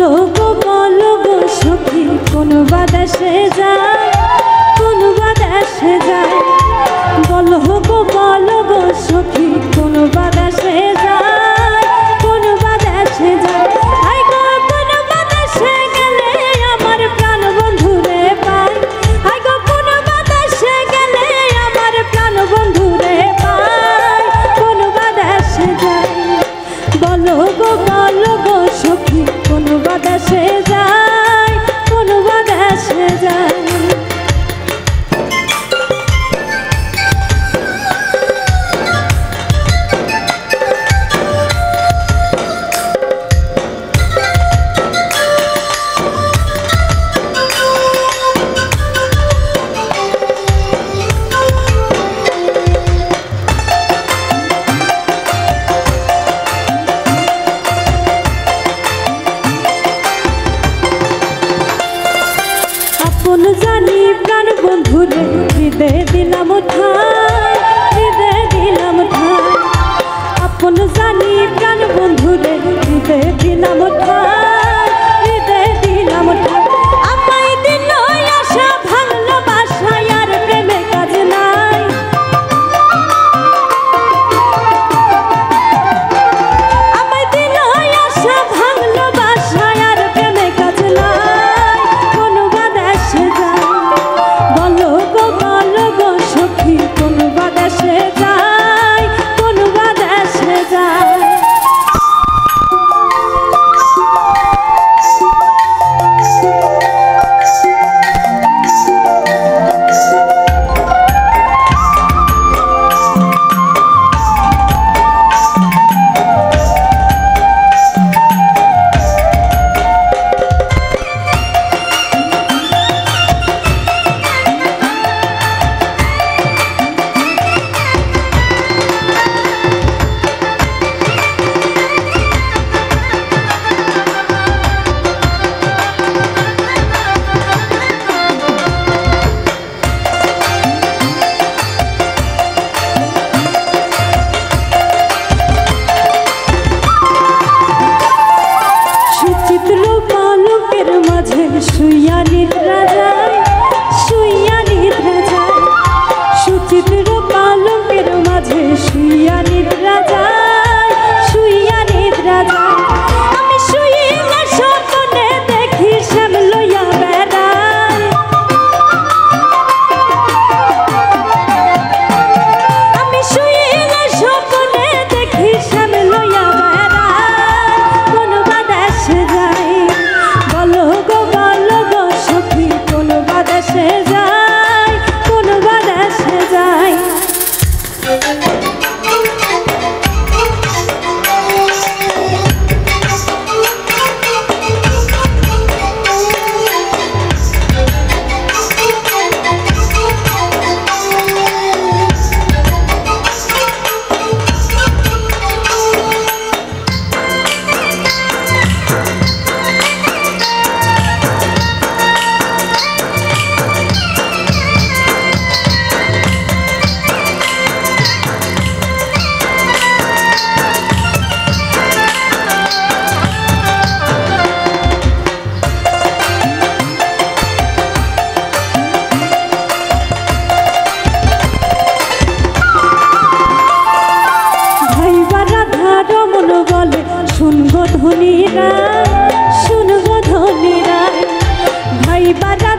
বলো গো সখী কোন বাদেশে যায়, কোন বাদেশে যায়। বলো গো সখী কোন বাদেশে যায়, কোন বাদেশে যায়। আই গো কোন বাদেশে গেলে আমার প্রাণ বন্ধুরে পাই, আই গো কোন বাদেশে গেলে আমার প্রাণ বন্ধুরে পাই, কোন বাদেশে যায়। বলো গো সখী কোন বাদেশে যায়, কোন বাদেশে যায়। আপন জানি প্রাণ বন্ধুরে হৃদয়ে দিলাম ঠাই, হৃদয়ে দিলাম ঠাই। আপন জানি প্রাণ বন্ধুরে হৃদয়ে দিলাম ঠাই, হৃদয়ে দিলাম ঠাই। আমায় দিল আশা ভাঙলো বাসা আর প্রেমে কাজ নাই, আমায় দিল আশা ভাঙলো বাসা আর প্রেমে কাজ নাই, কোন বাদেশে যায়। বলো গো সখী কোন বাদেশে যায়, কোন বাদেশে যায়। শুইয়া নিদ্রা যায়, শুইয়া নিদ্রা যায়। সুচিত্র পালকের মাঝে শুইয়া নিদ্রা যায়, শুইয়া নিদ্রা যায়। আমি শুইলে স্বপ্নে দেখি শ্যাম লইয়া বেড়ায়, আমি শুইলে স্বপ্নে দেখি শ্যাম লইয়া বেড়ায়, কোন বাদেশে যায়। বলো গো সখী কোন বাদেশে যায়, কোন বাদেশে যায়। শুনগো ধনীরা, শুনগো ধনীরা। ভাই বারা